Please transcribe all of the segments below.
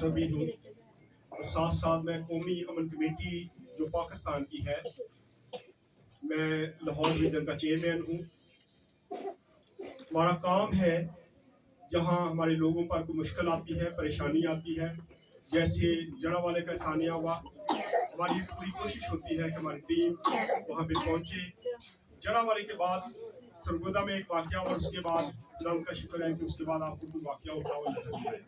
Counsellor भी हूँ और साथ साथ मैं कौमी अमन कमेटी जो पाकिस्तान की है, मैं लाहौर रीजन का चेयरमैन हूँ। हमारा काम है जहाँ हमारे लोगों पर कोई मुश्किल आती है, परेशानी आती है, जैसे जड़ा वाले का सानिया हुआ, हमारी पूरी कोशिश होती है कि हमारी टीम वहाँ पे पहुँचे। जड़ा वाले के बाद सरगोदा में एक वाक़या और उसके बाद खुदा उनका शुक्र है कि उसके बाद आपको कोई वाक़या होता हुआ नजर नहीं आया।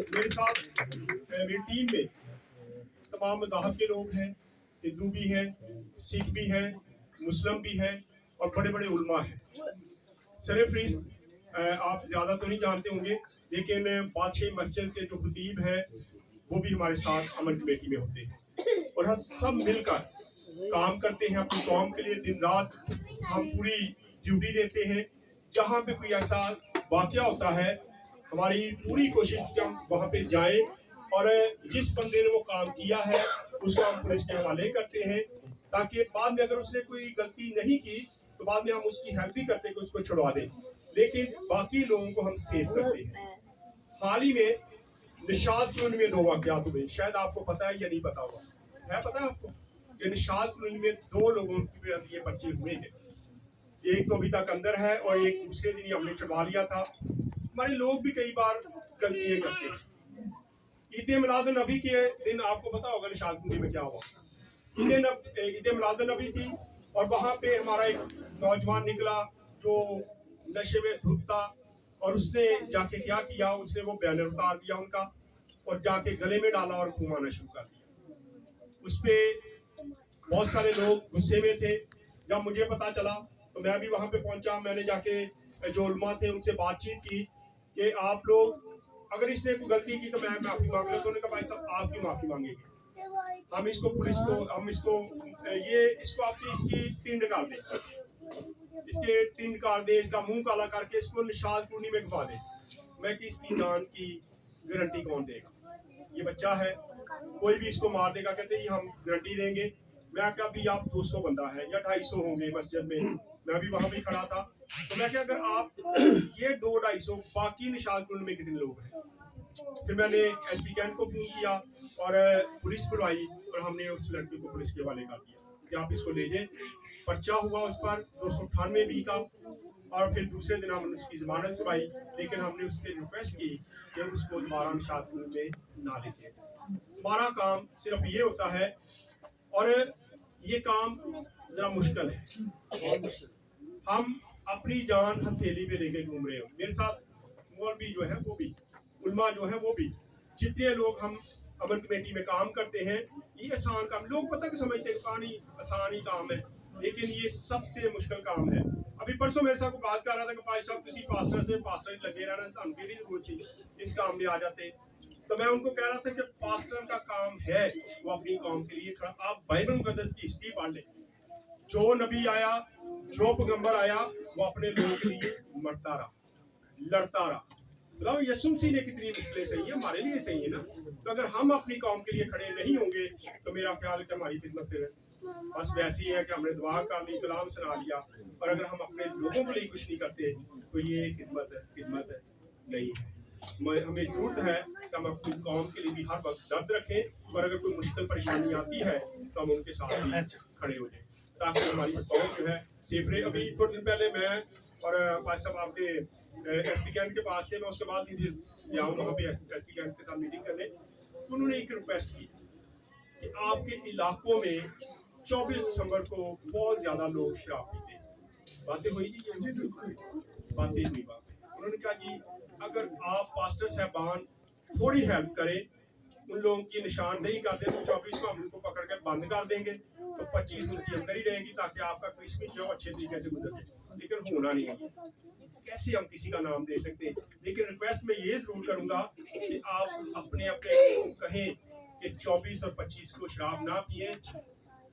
मेरे साथ मेरी टीम में तमाम मज़ाहब के लोग हैं, हिंदू भी हैं, सिख भी हैं, मुस्लिम भी हैं और बड़े बड़े उलमा हैं। सरफरीस आप ज़्यादा तो नहीं जानते होंगे, लेकिन बादशाही मस्जिद के जो खतीब हैं वो भी हमारे साथ अमन कमेटी में होते हैं और हम सब मिलकर काम करते हैं अपनी कौम के लिए। दिन रात हम पूरी ड्यूटी देते हैं। जहाँ पे कोई ऐसा वाक़या होता है, हमारी पूरी कोशिश कि हम वहाँ पे जाएं और जिस बंदे ने वो काम किया है उसको हम पुलिस के हवाले करते हैं, ताकि बाद में अगर उसने कोई गलती नहीं की तो बाद में हम उसकी हेल्प भी करते हैं कि उसको छुड़वा दें, लेकिन बाकी लोगों को हम सेव करते हैं। हाल ही में निशात कॉलोनी में 2 वाक़यात हुए, शायद आपको पता है या नहीं पता होगा, है पता है आपको कि निशात कॉलोनी में 2 लोगों के ये पर्चे हुए हैं। एक तो अभी तक अंदर है और एक दूसरे दिन ही हमने छुड़वा लिया था। हमारे लोग भी कई बार गलतियां करते हैं। ईद मिलाद नबी के दिन आपको पता होगा निशात कॉलोनी में क्या हुआ। ईद मिलाद नबी थी और वहाँ पे हमारा एक नौजवान निकला जो नशे में धुत था और उसने जाके क्या किया, उसने वो बैनर उतार दिया उनका और जाके गले में डाला और घुमाना शुरू कर दिया। उस पर बहुत सारे लोग गुस्से में थे। जब मुझे पता चला तो मैं भी वहाँ पे पहुंचा। मैंने जाके जो उलमा थे उनसे बातचीत की कि आप लोग अगर इसने कोई गलती की तो मैं माफ़ी मांग रहा। तो उन्होंने कहा भाई साहब आपकी माफ़ी मांगेंगे, हम इसको पुलिस को हम इसको आपकी इसकी टिंड कर दें, इसके टिंड कर दे, इसका मुंह काला करके इसको निशात कॉलोनी में घुमा दे। मैं कि इसकी जान की गारंटी कौन देगा? ये बच्चा है, कोई भी इसको मार देगा। कहते हैं हम गारंटी देंगे। मैं क्या अभी आप 200 बंदा है या 250 होंगे मस्जिद में, मैं भी वहां भी खड़ा था। तो मैं क्या अगर आप ये 200-250 बाकी निशात कॉलोनी में कितने लोग हैं? फिर मैंने एसपी कैंट को फोन किया और पुलिस बुलवाई और हमने उस लड़के को पुलिस के हवाले कर दिया कि आप इसको ले जाए। पर्चा हुआ उस पर 298 बी का और फिर दूसरे दिन हमने उसकी जमानत करवाई, लेकिन हमने उसके रिक्वेस्ट की कि उसको दोबारा निशात कॉलोनी में ना लेते। हमारा काम सिर्फ ये होता है और ये काम जरा मुश्किल है। हम अपनी जान हथेली पे लेके घूम रहे हो। मेरे साथ मौलवी जो है वो भी, उलमा जो है वो भी, जितने लोग हम अमन कमेटी में काम करते हैं, ये आसान काम लोग पता कि समझते हैं पानी आसान ही काम है, लेकिन ये सबसे मुश्किल काम है। अभी परसों मेरे साथ बात कर रहा था कि भाई साहब किसी पास्टर लगे रहना जरूरत थी, इस काम में आ जाते। तो मैं उनको कह रहा था कि पास्टर का काम है वो अपनी कौम के लिए खड़ा। आप बाइबल मुकद्दस की हिस्ट्री पढ़ लें, जो नबी आया, जो पैगंबर आया, वो अपने लोगों के लिए मरता रहा, लड़ता रहा। मतलब यीशु मसीह ने कितनी मुश्किलें सही है, हमारे लिए सही है ना। तो अगर हम अपनी कौम के लिए खड़े नहीं होंगे तो मेरा ख्याल है कि हमारी खिदमत बस वैसी है कि हमने दुआ कर ली, कलाम सुना लिया, और अगर हम अपने लोगों के लिए कुछ नहीं करते तो ये खिदमत नहीं है। हमें जरूरत है कि हम अपनी कौम के लिए भी हर वक्त दर्द रखें और अगर कोई मुश्किल परेशानी आती है तो हम उनके साथ भी खड़े हो जाए ताकि हमारी कौम जो है सेफ रहे। अभी थोड़े दिन पहले मैं और भाई साहब आपके एसपी कैंट के पास थे, मैं उसके बाद गया हूँ वहाँ पे एसपी कैंट के साथ मीटिंग करने। तो उन्होंने एक रिक्वेस्ट की कि आपके इलाकों में 24 दिसंबर को बहुत ज्यादा लोग शराब पीते हैं। बातें हुई बातें हुई उन्होंने कहा जी अगर आप पास्टर साहबान थोड़ी हेल्प करें, उन लोगों की निशानदेही कर दें तो 24 को हम उनको पकड़ के बंद कर देंगे तो 25 उनकी अंदर ही रहेगी ताकि आपका क्रिसमस जो अच्छे तरीके से गुजर जाए। लेकिन होना नहीं है, कैसे हम किसी का नाम दे सकते हैं। लेकिन रिक्वेस्ट में ये जरूर करूंगा कि आप अपने को कहें कि 24 और 25 को शराब ना पिए।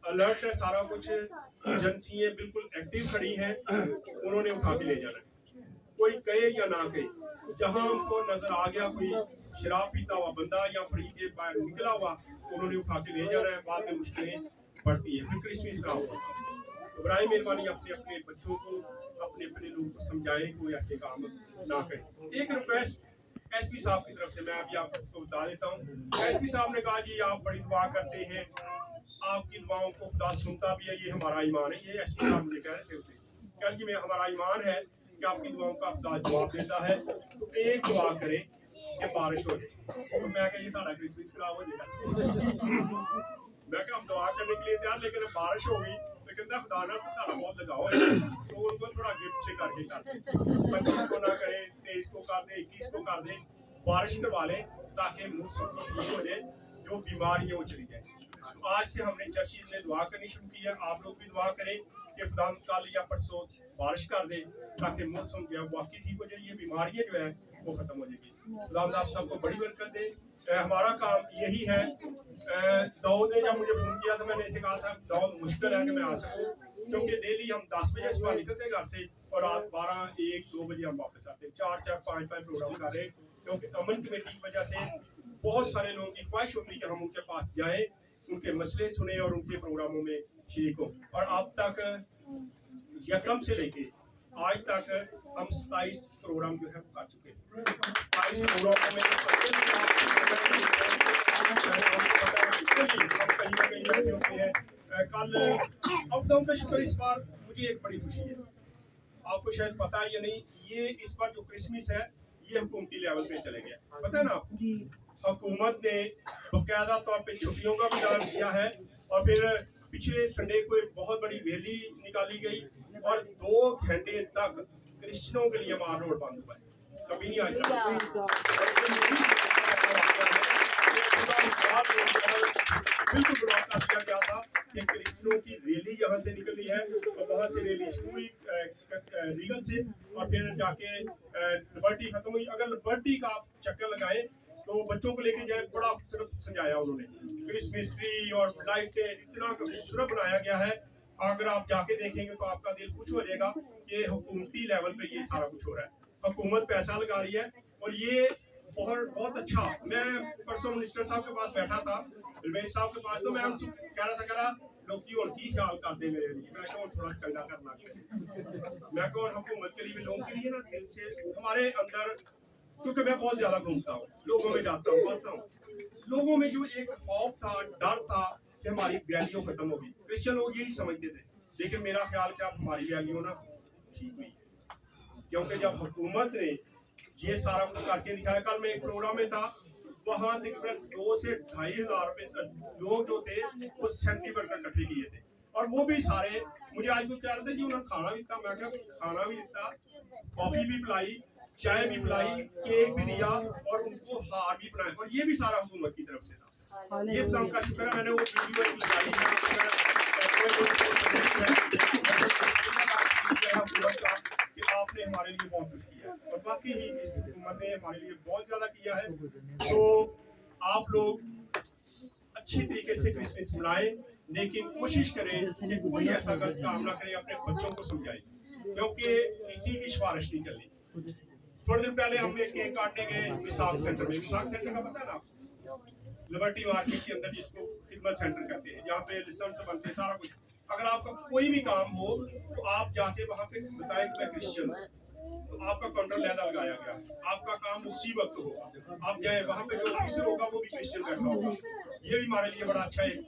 अलर्ट है सारा कुछ, एजेंसियां बिल्कुल एक्टिव खड़ी हैं, उन्होंने उठा के ले जाना है, कोई कहे या ना कहे। जहां उनको नजर आ गया कोई शराब पीता हुआ बंदा या फ्री के बाहर निकला हुआ, उन्होंने उठा के ले जाना है। बाद में मुश्किलें बढ़ती है, फिर क्रिसमस का होगा। तो बराए मेहरबानी अपने अपने बच्चों को अपने अपने लोगों को समझाए कोई ऐसे काम ना करे। एक रिक्वेस्ट एसपी साहब की तरफ से मैं अभी आपको बता देता हूँ। एसपी साहब ने कहा जी आप बड़ी दुआ करते हैं, आपकी दुआओं को खुदा सुनता भी है, ये हमारा ईमान है। ये एसपी साहब मुझे कह रहे थे उसे, कल कि हमारा ईमान है कि आपकी दुआओं का खुदा जवाब देता है, तो एक दुआ करें कि बारिश हो जाए। तो मैं कहा ये सारा क्रिसमस खराब हो जाएगा। मैं कहा हम दुआ करने के लिए तैयार, लेकिन बारिश हो गई तो कहता खुदा ना ताला बहुत लगाओ, तो उनको थोड़ा आगे पीछे करके कर 25 को ना करे, 23 को कर दे, 21 को कर दे, बारिश करवा ले ताकि मौसम ठीक हो जाए, जो बीमारियां वो चली जाए। तो आज से हमने चर्चिज में दुआ करनी शुरू की है, आप लोग भी दुआ करें कि खुदा कल या परसों बारिश कर दे ताकि मौसम जो है वाकई ठीक हो जाए, ये बीमारियां जो है वो खत्म हो जाएगी। खुदा आप सबको बड़ी बरकत दे। हमारा काम यही है। दाऊद ने जब मुझे फोन किया तो मैंने इसे कहा था दाऊद मुश्किल है कि मैं आ सकूं, क्योंकि डेली हम 10 बजे सुबह निकलते घर से और रात 12, 1, 2 बजे हम वापस आते हैं। 4, 5 प्रोग्राम कर रहे हैं, क्योंकि अमन कमेटी की वजह से बहुत सारे लोगों की ख्वाहिश होती है कि हम उनके पास जाएं, उनके मसले सुने और उनके प्रोग्रामों में शरीक हो। और अब तक यकम से लेके आज तक हम 27 प्रोग्राम जो है कर चुके हैं। 27 प्रोग्रामों में कहीं होते हैं। कल अपडाउन का शुक्र, इस बार मुझे एक बड़ी खुशी है, आपको शायद पता है या नहीं, ये इस बार जो क्रिसमस है ये हुकूमती लेवल पे चले गया, पता है ना आपको। हुकूमत ने बाकायदा तौर पे छुट्टियों का भी ऐलान किया है, और फिर पिछले संडे को एक बहुत बड़ी रैली निकाली गई और 2 घंटे तक क्रिश्चियनों के लिए मार रोड बंद हुआ है, कभी नहीं आया। बिल्कुल ब्लॉक कर दिया गया था कि क्रिश्चियनों की रैली यहाँ से निकली है, और वहाँ से रैली शुरू हुई रीगल से, और फिर जाके लिबर्टी खत्म हुई। अगर लिबर्टी का आप चक्कर लगाए तो बच्चों को लेके जाए, बड़ा खूबसूरत समझाया उन्होंने, क्रिसमस ट्री और लाइटें इतना खूबसूरत बनाया गया है। अगर आप जाके देखेंगे तो आपका दिल खुश हो जाएगा कि हुकूमती लेवल पे ये सारा कुछ हो रहा है, हुकूमत पैसा लगा रही है, और ये बहुत अच्छा। मैं परसों मिनिस्टर साहब के पास बैठा था, रमेश साहब के पास, तो मैं उनसे कह रहा था लोग की ख्याल करते मेरे लिए, मैं कौन थोड़ा चंगा करना, मैं कौन हुकूमत के लिए, लोगों के लिए ना दिल से हमारे अंदर, क्योंकि मैं बहुत ज्यादा घूमता हूँ, लोगों में जाता हूँ, आता हूँ, लोगों में जो एक खौफ था, डर था कि हमारी वैल्यू खत्म होगी। क्रिश्चियन लोग यही समझते थे, लेकिन मेरा ख्याल कि अब हमारी वैल्यू ना ठीक हुई, क्योंकि जब हुकूमत ने ये सारा कुछ करके दिखाया। कल मैं एक प्रोग्राम में था, वहां तकरीबन 2 से 2.5 हजार लोग जो थे वो सेंटी वर्कर इकट्ठे किए थे, और वो भी सारे मुझे आज भी कह रहे थे जी उन्होंने खाना भी दिया। मैं क्या खाना भी दिया, कॉफी भी पिलाई, चाय भी पिलाई, केक भी दिया, और उनको हार भी बनाए, और ये भी सारा हुकूमत की तरफ से था। ये खुदा का शुक्र है, मैंने वो वीडियो लगाई कि आपने हमारे लिए बहुत कुछ किया, और बाकी ही इस हुकूमत ने हमारे लिए बहुत ज्यादा किया है। तो आप लोग अच्छी तरीके से क्रिसमस मनाएं, लेकिन कोशिश करें कि कोई ऐसा गलत काम ना करें, अपने बच्चों को समझाएं, क्योंकि किसी की सिफारिश नहीं चलनी। थोड़े दिन पहले हम एक केक काटने गए विसाख सेंटर में। विसाख सेंटर का पता है ना, लिबर्टी मार्केट के अंदर जिसको खिदमत सेंटर कहते हैं, जहाँ पे लाइसेंस बनते हैं, सारा कुछ। अगर आपका कोई भी काम हो तो आप जाके वहाँ पे बताएं कि मैं क्रिश्चियन हूँ, तो आपका काउंटर लैदा लगाया गया, आपका काम उसी वक्त होगा। आप जाए वहाँ पे, जो ऑफिसर होगा वो भी क्रिश्चियन बैठा होगा। ये भी हमारे लिए बड़ा अच्छा एक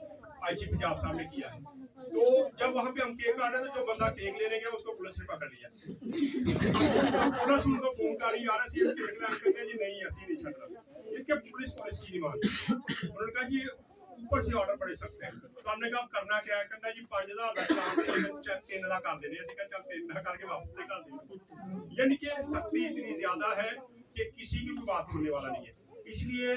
आईजी पंजाब साहब ने किया है। तो जब वहाँ पे हम केक काट रहे थे, जो बंदा केक लेने गया उसको पुलिस ने पकड़ लिया। पुलिस उनको फोन कर रही, कहते जी नहीं असी नहीं छड़ रहा, इनके पुलिस की नहीं मानती। उन्होंने कहा जी ऊपर से ऑर्डर पड़े सकते हैं। तो हमने कहा करना क्या है, कहता जी 5000 का काम से 3 ला कर देने, ऐसे चल 3 ला करके वापस निकाल देंगे। यानी कि सख्ती इतनी ज्यादा है कि किसी की कोई बात सुनने वाला नहीं है। इसलिए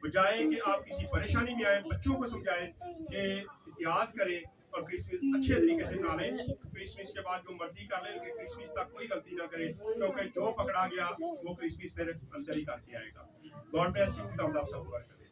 बजाय कि आप किसी परेशानी में आए, बच्चों को समझाएं कि एहतियात करें और क्रिसमस अच्छे तरीके से मना लें। क्रिसमस के बाद जो मर्जी कर लें, लेकिन क्रिसमस तक कोई गलती ना करें, क्योंकि जो पकड़ा गया वो क्रिसमस मेरे अंदर ही करके आएगा। गॉड ब्लेस यू, खुदा आप सबको बरकत दे।